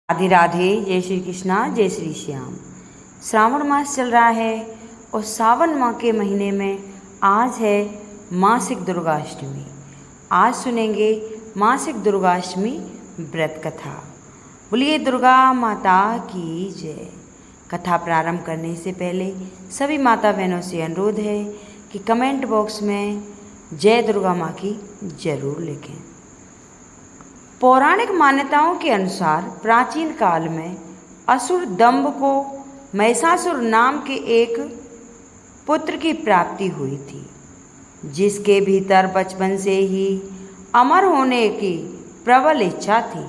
राधे राधे। जय श्री कृष्णा, जय श्री श्याम। श्रावण मास चल रहा है और सावन माह के महीने में आज है मासिक दुर्गाष्टमी। आज सुनेंगे मासिक दुर्गाष्टमी व्रत कथा। बोलिए दुर्गा माता की जय। कथा प्रारंभ करने से पहले सभी माता बहनों से अनुरोध है कि कमेंट बॉक्स में जय दुर्गा माँ की जरूर लिखें। पौराणिक मान्यताओं के अनुसार प्राचीन काल में असुर दंभ को महिषासुर नाम के एक पुत्र की प्राप्ति हुई थी, जिसके भीतर बचपन से ही अमर होने की प्रबल इच्छा थी।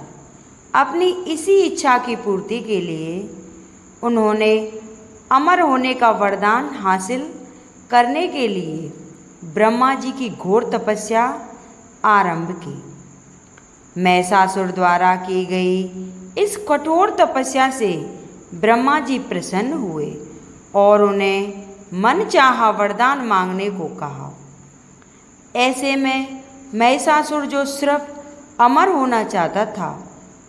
अपनी इसी इच्छा की पूर्ति के लिए उन्होंने अमर होने का वरदान हासिल करने के लिए ब्रह्मा जी की घोर तपस्या आरंभ की। महिषासुर द्वारा की गई इस कठोर तपस्या से ब्रह्मा जी प्रसन्न हुए और उन्हें मनचाहा वरदान मांगने को कहा। ऐसे में महिषासुर, जो सिर्फ अमर होना चाहता था,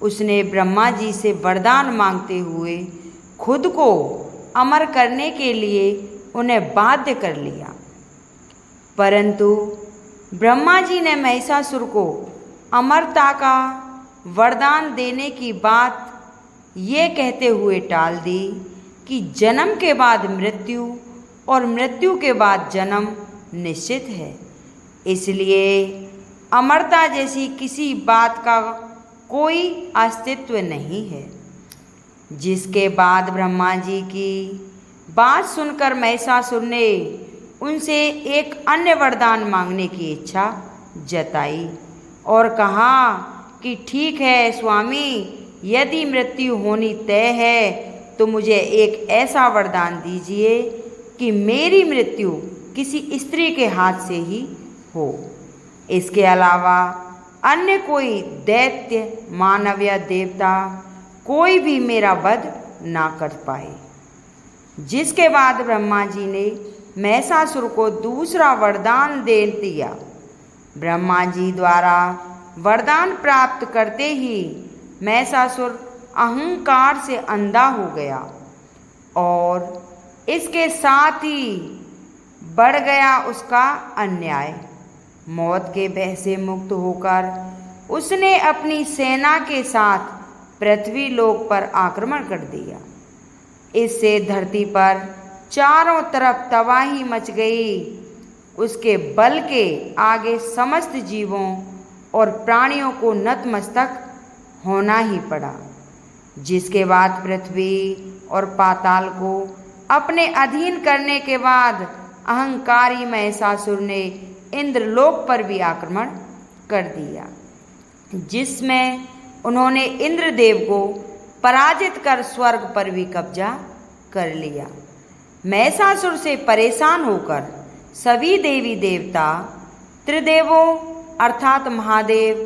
उसने ब्रह्मा जी से वरदान मांगते हुए खुद को अमर करने के लिए उन्हें बाध्य कर लिया। परंतु ब्रह्मा जी ने महिषासुर को अमरता का वरदान देने की बात ये कहते हुए टाल दी कि जन्म के बाद मृत्यु और मृत्यु के बाद जन्म निश्चित है, इसलिए अमरता जैसी किसी बात का कोई अस्तित्व नहीं है। जिसके बाद ब्रह्मा जी की बात सुनकर महिषासुर ने उनसे एक अन्य वरदान मांगने की इच्छा जताई और कहा कि ठीक है स्वामी, यदि मृत्यु होनी तय है तो मुझे एक ऐसा वरदान दीजिए कि मेरी मृत्यु किसी स्त्री के हाथ से ही हो। इसके अलावा अन्य कोई दैत्य, मानव या देवता कोई भी मेरा वध ना कर पाए। जिसके बाद ब्रह्मा जी ने महिषासुर को दूसरा वरदान दे दिया। ब्रह्मा जी द्वारा वरदान प्राप्त करते ही महिषासुर अहंकार से अंधा हो गया और इसके साथ ही बढ़ गया उसका अन्याय। मौत के भय से मुक्त होकर उसने अपनी सेना के साथ पृथ्वी लोक पर आक्रमण कर दिया। इससे धरती पर चारों तरफ तबाही मच गई। उसके बल के आगे समस्त जीवों और प्राणियों को नतमस्तक होना ही पड़ा। जिसके बाद पृथ्वी और पाताल को अपने अधीन करने के बाद अहंकारी महिषासुर ने इंद्रलोक पर भी आक्रमण कर दिया, जिसमें उन्होंने इंद्रदेव को पराजित कर स्वर्ग पर भी कब्जा कर लिया। महिषासुर से परेशान होकर सभी देवी देवता त्रिदेवों अर्थात महादेव,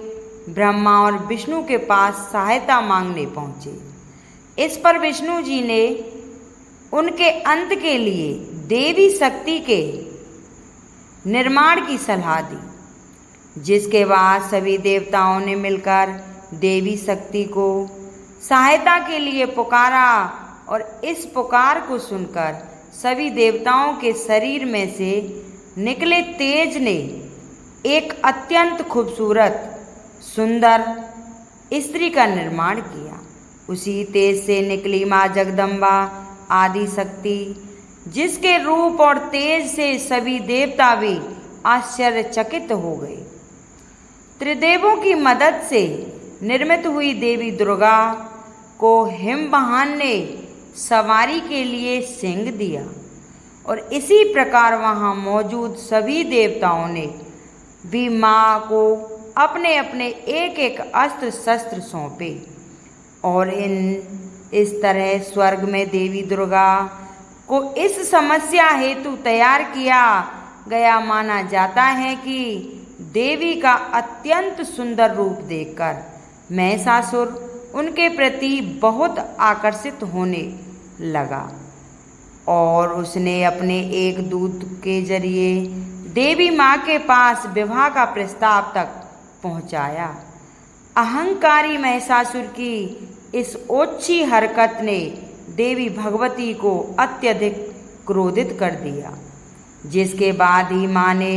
ब्रह्मा और विष्णु के पास सहायता मांगने पहुँचे। इस पर विष्णु जी ने उनके अंत के लिए देवी शक्ति के निर्माण की सलाह दी। जिसके बाद सभी देवताओं ने मिलकर देवी शक्ति को सहायता के लिए पुकारा और इस पुकार को सुनकर सभी देवताओं के शरीर में से निकले तेज ने एक अत्यंत खूबसूरत सुंदर स्त्री का निर्माण किया। उसी तेज से निकली माँ जगदम्बा आदि शक्ति, जिसके रूप और तेज से सभी देवता भी आश्चर्यचकित हो गए। त्रिदेवों की मदद से निर्मित हुई देवी दुर्गा को हिमवाहन ने सवारी के लिए सिंह दिया और इसी प्रकार वहाँ मौजूद सभी देवताओं ने भी माँ को अपने अपने एक एक अस्त्र शस्त्र सौंपे और इस तरह स्वर्ग में देवी दुर्गा को इस समस्या हेतु तैयार किया गया। माना जाता है कि देवी का अत्यंत सुंदर रूप देखकर महिषासुर उनके प्रति बहुत आकर्षित होने लगा और उसने अपने एक दूत के जरिए देवी माँ के पास विवाह का प्रस्ताव तक पहुँचाया। अहंकारी महिषासुर की इस ओछी हरकत ने देवी भगवती को अत्यधिक क्रोधित कर दिया, जिसके बाद ही माँ ने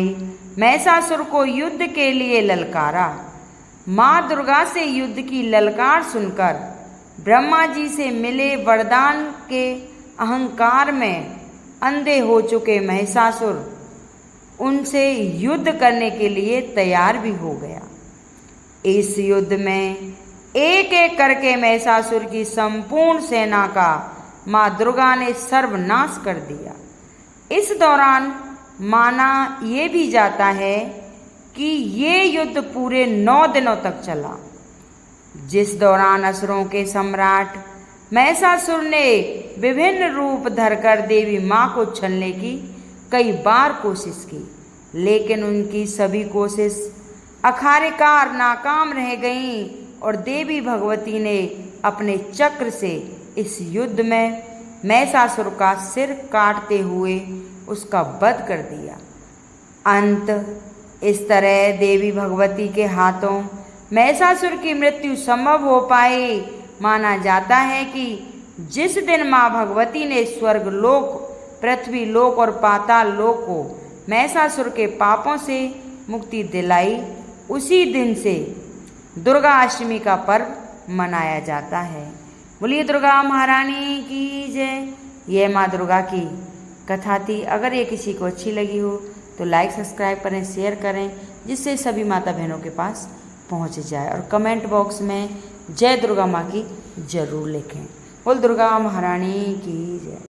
महिषासुर को युद्ध के लिए ललकारा। माँ दुर्गा से युद्ध की ललकार सुनकर ब्रह्मा जी से मिले वरदान के अहंकार में अंधे हो चुके महिषासुर उनसे युद्ध करने के लिए तैयार भी हो गया। इस युद्ध में एक एक करके महिषासुर की संपूर्ण सेना का माँ दुर्गा ने सर्वनाश कर दिया। इस दौरान माना ये भी जाता है कि ये युद्ध पूरे 9 दिनों तक चला, जिस दौरान असुरों के सम्राट महिषासुर ने विभिन्न रूप धरकर देवी माँ को छलने की कई बार कोशिश की, लेकिन उनकी सभी कोशिश आखिरकार नाकाम रह गईं और देवी भगवती ने अपने चक्र से इस युद्ध में महिषासुर का सिर काटते हुए उसका वध कर दिया। अंत इस तरह देवी भगवती के हाथों महिषासुर की मृत्यु संभव हो पाई। माना जाता है कि जिस दिन माँ भगवती ने स्वर्ग लोक, पृथ्वी लोक और पाताल लोक को महिषासुर के पापों से मुक्ति दिलाई, उसी दिन से दुर्गा अष्टमी का पर्व मनाया जाता है। बोलिए दुर्गा महारानी की जय। यह माँ दुर्गा की कथा थी। अगर ये किसी को अच्छी लगी हो तो लाइक सब्सक्राइब करें, शेयर करें, जिससे सभी माता बहनों के पास पहुँच जाए, और कमेंट बॉक्स में जय दुर्गा माँ की जरूर लिखें। बोल दुर्गा महारानी की जय।